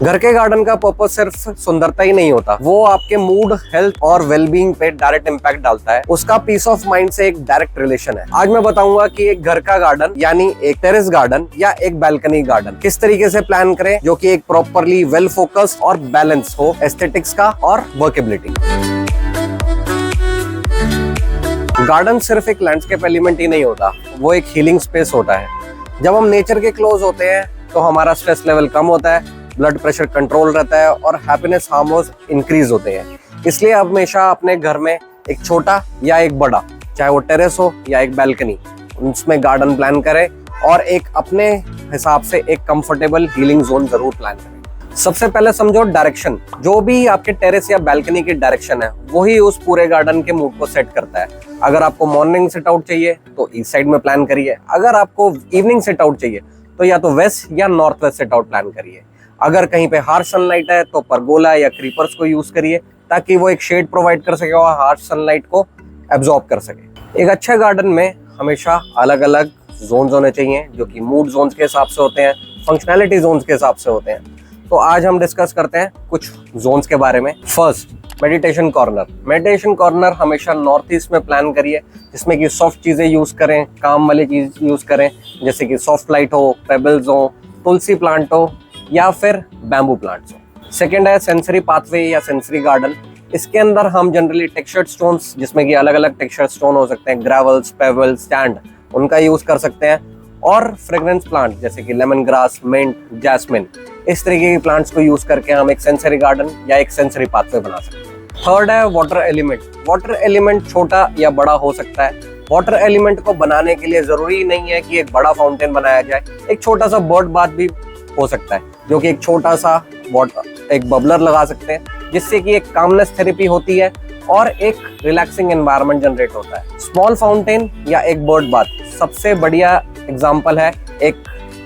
घर के गार्डन का पर्पस सिर्फ सुंदरता ही नहीं होता, वो आपके मूड, हेल्थ और वेलबींग पे डायरेक्ट इम्पैक्ट डालता है। उसका पीस ऑफ माइंड से एक डायरेक्ट रिलेशन है। आज मैं बताऊंगा कि एक घर का गार्डन यानी एक टेरेस गार्डन या एक बैल्कनी गार्डन किस तरीके से प्लान करें जो कि एक प्रॉपरली वेल फोकस्ड और बैलेंस हो एस्थेटिक्स का और वर्केबिलिटी। गार्डन सिर्फ एक लैंडस्केप एलिमेंट ही नहीं होता, वो एक हीलिंग स्पेस होता है। जब हम नेचर के क्लोज होते हैं तो हमारा स्ट्रेस लेवल कम होता है, ब्लड प्रेशर कंट्रोल रहता है और हैप्पीनेस हार्मोन्स इंक्रीज होते हैं। इसलिए हमेशा अपने घर में एक छोटा या एक बड़ा, चाहे वो टेरेस हो या एक बैल्कनी, उसमें गार्डन प्लान करें और एक अपने हिसाब से एक कंफर्टेबल हीलिंग जोन जरूर प्लान करें। सबसे पहले समझो डायरेक्शन। जो भी आपके टेरेस या बैल्कनी की डायरेक्शन है वही उस पूरे गार्डन के मूड को सेट करता है। अगर आपको मॉर्निंग सिट आउट चाहिए तो ईस्ट साइड में प्लान करिए। अगर आपको इवनिंग सिट आउट चाहिए तो या तो वेस्ट या north west sit out plan करिए। अगर कहीं पे हार्श सनलाइट है तो परगोला या क्रीपर्स को यूज करिए ताकि वो एक शेड प्रोवाइड कर सके और हार्श सनलाइट को एब्जॉर्ब कर सके। एक अच्छे गार्डन में हमेशा अलग अलग जोन्स होने चाहिए जो कि मूड जोन्स के हिसाब से होते हैं, फंक्शनैलिटी जोन्स के हिसाब से होते हैं। तो आज हम डिस्कस करते हैं कुछ जोन्स के बारे में। First, meditation corner. Meditation corner हमेशा नॉर्थ ईस्ट में प्लान करिए जिसमें कि सॉफ्ट चीजें यूज करें, काम वाली चीज यूज करें, जैसे कि सॉफ्ट लाइट हो, पेबल्स हो, तुलसी प्लांट हो या फिर बैम्बू प्लांट्स हो। सेकेंड है सेंसरी पाथवे या सेंसरी गार्डन। इसके अंदर हम जनरली टेक्सचर्ड स्टोन्स, जिसमें कि अलग अलग टेक्सचर्ड स्टोन हो सकते हैं, ग्रेवल्स, पेबल्स, सैंड, उनका यूज कर सकते हैं। और फ्रेग्रेंस प्लांट जैसे कि लेमन ग्रास, मिंट, जैस्मिन, इस तरीके के प्लांट्स को यूज करके हम एक सेंसरी गार्डन या एक सेंसरी पाथवे बना सकते हैं। थर्ड है वाटर एलिमेंट। वाटर एलिमेंट छोटा या बड़ा हो सकता है। वाटर एलिमेंट को बनाने के लिए जरूरी नहीं है कि एक बड़ा फाउंटेन बनाया जाए, एक छोटा सा बर्ड बाथ भी हो सकता है जो कि एक छोटा सा वाटर, एक बबलर लगा सकते हैं जिससे कि एक कामनेस थेरेपी होती है और एक रिलैक्सिंग एनवायरनमेंट जनरेट होता है। स्मॉल फाउंटेन या एक बर्ड बाथ सबसे बढ़िया एग्जांपल है एक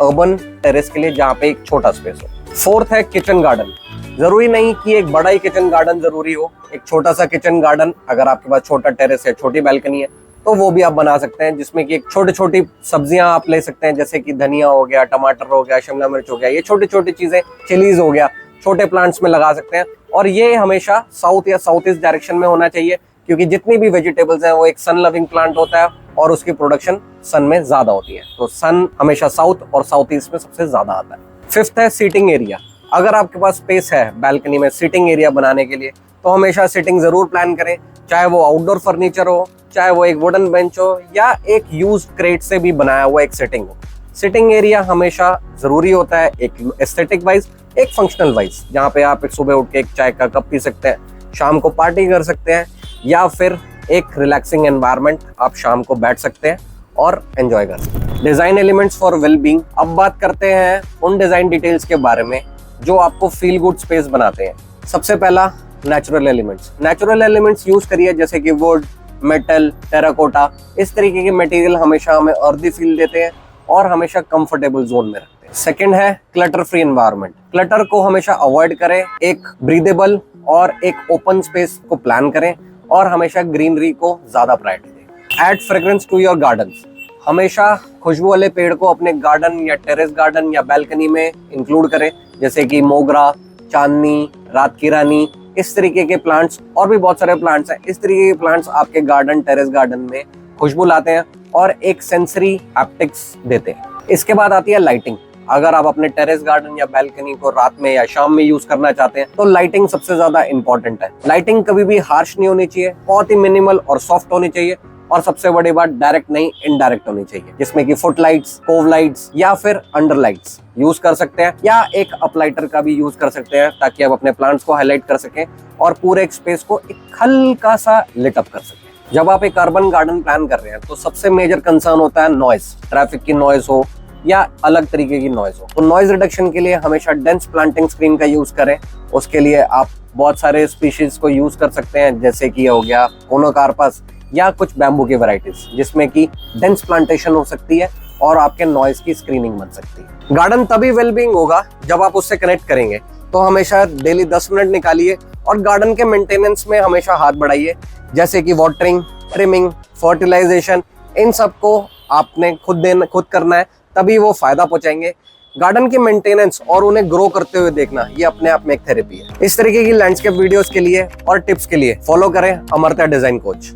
अर्बन टेरेस के लिए जहाँ पे एक छोटा स्पेस हो। फोर्थ है किचन गार्डन। जरूरी नहीं कि एक बड़ा ही किचन गार्डन जरूरी हो, एक छोटा सा किचन गार्डन, अगर आपके पास छोटा टेरेस है, छोटी बैल्कनी है, तो वो भी आप बना सकते हैं जिसमें कि एक छोटी छोटी सब्जियां आप ले सकते हैं, जैसे कि धनिया हो गया, टमाटर हो गया, शिमला मिर्च हो गया, ये छोटी छोटी चीजें, चिलीज हो गया, छोटे प्लांट्स में लगा सकते हैं। और ये हमेशा साउथ या साउथ ईस्ट डायरेक्शन में होना चाहिए क्योंकि जितनी भी वेजिटेबल्स हैं वो एक सन लविंग प्लांट होता है और उसकी प्रोडक्शन सन में ज्यादा होती है। तो सन हमेशा साउथ और साउथ ईस्ट में सबसे ज्यादा आता है। फिफ्थ है सीटिंग एरिया। अगर आपके पास स्पेस है बैल्कनी में सीटिंग एरिया बनाने के लिए तो हमेशा सीटिंग जरूर प्लान करें, चाहे वो आउटडोर फर्नीचर हो, चाहे वो एक वुडन बेंच हो या एक यूज्ड क्रेट से भी बनाया हुआ एक सिटिंग हो। सिटिंग एरिया हमेशा जरूरी होता है, एक एस्थेटिक वाइज, एक फंक्शनल वाइज, जहाँ पे आप एक सुबह उठ के एक चाय का कप पी सकते हैं, शाम को पार्टी कर सकते हैं या फिर एक रिलैक्सिंग एनवायरनमेंट आप शाम को बैठ सकते हैं और एंजॉय कर सकते हैं। Design elements for wellbeing. अब बात करते हैं उन डिजाइन डिटेल्स के बारे में जो आपको फील गुड स्पेस बनाते हैं। सबसे पहला natural elements. Natural elements use करिए जैसे कि वुड, मेटल, टेराकोटा, इस तरीके के मटेरियल हमेशा हमें अर्दी फील देते हैं और हमेशा कंफर्टेबल जोन में रखते हैं। सेकंड है क्लटर फ्री एनवायरनमेंट। क्लटर को हमेशा अवॉइड करें, एक ब्रीदेबल और एक ओपन स्पेस को प्लान करें और हमेशा ग्रीनरी को ज्यादा प्रायोरिटी दें। Add fragrance to your gardens. हमेशा खुशबू वाले पेड़ को अपने गार्डन या टेरेस गार्डन या बैल्कनी में इंक्लूड करें, जैसे कि मोगरा, चांदनी, रात की रानी, इस तरीके के प्लांट्स और भी बहुत सारे प्लांट्स हैं। इस तरीके के प्लांट्स आपके गार्डन, टेरेस गार्डन में खुशबू लाते हैं और एक सेंसरी हैप्टिक्स देते हैं। इसके बाद आती है लाइटिंग। अगर आप अपने टेरेस गार्डन या बैल्कनी को रात में या शाम में यूज करना चाहते हैं तो लाइटिंग सबसे ज्यादा इंपॉर्टेंट है। लाइटिंग कभी भी हार्श नहीं होनी चाहिए, बहुत ही मिनिमल और सॉफ्ट होनी चाहिए और सबसे बड़ी बात डायरेक्ट नहीं, इनडायरेक्ट होनी चाहिए, जिसमें कि फुट लाइट्स, कोव लाइट्स या फिर अंडर लाइट्स यूज कर सकते हैं या एक अपलाइटर का भी यूज कर सकते हैं ताकि आप अपने प्लांट्स को हाईलाइट कर सकें और पूरे एक स्पेस को एक हल्का सा लिट अप कर सकें। जब आप एक अर्बन गार्डन प्लान कर रहे हैं तो सबसे मेजर कंसर्न होता है नॉइज, ट्रैफिक की नॉइज हो या अलग तरीके की नॉइज हो। तो नॉइज रिडक्शन के लिए हमेशा डेंस प्लांटिंग स्क्रीन का यूज करें। उसके लिए आप बहुत सारे स्पीशीज को यूज कर सकते हैं, जैसे कि हो गया कोनोकार्पस या कुछ बैम्बू की वैरायटीज, जिसमें कि डेंस प्लांटेशन हो सकती है और आपके नॉइज की स्क्रीनिंग बन सकती है। गार्डन तभी वेलबींग होगा जब आप उससे कनेक्ट करेंगे। तो हमेशा डेली 10 मिनट निकालिए और गार्डन के मेंटेनेंस में हमेशा हाथ बढ़ाइए, जैसे कि वाटरिंग, ट्रिमिंग, फर्टिलाइजेशन, इन सबको आपने खुद करना है, तभी वो फायदा पहुंचाएंगे। गार्डन की मेंटेनेंस और उन्हें ग्रो करते हुए देखना, ये अपने आप में एक थेरेपी है। इस तरीके की लैंडस्केप वीडियोस के लिए और टिप्स के लिए फॉलो करें अमर्त्य डिजाइन कोच।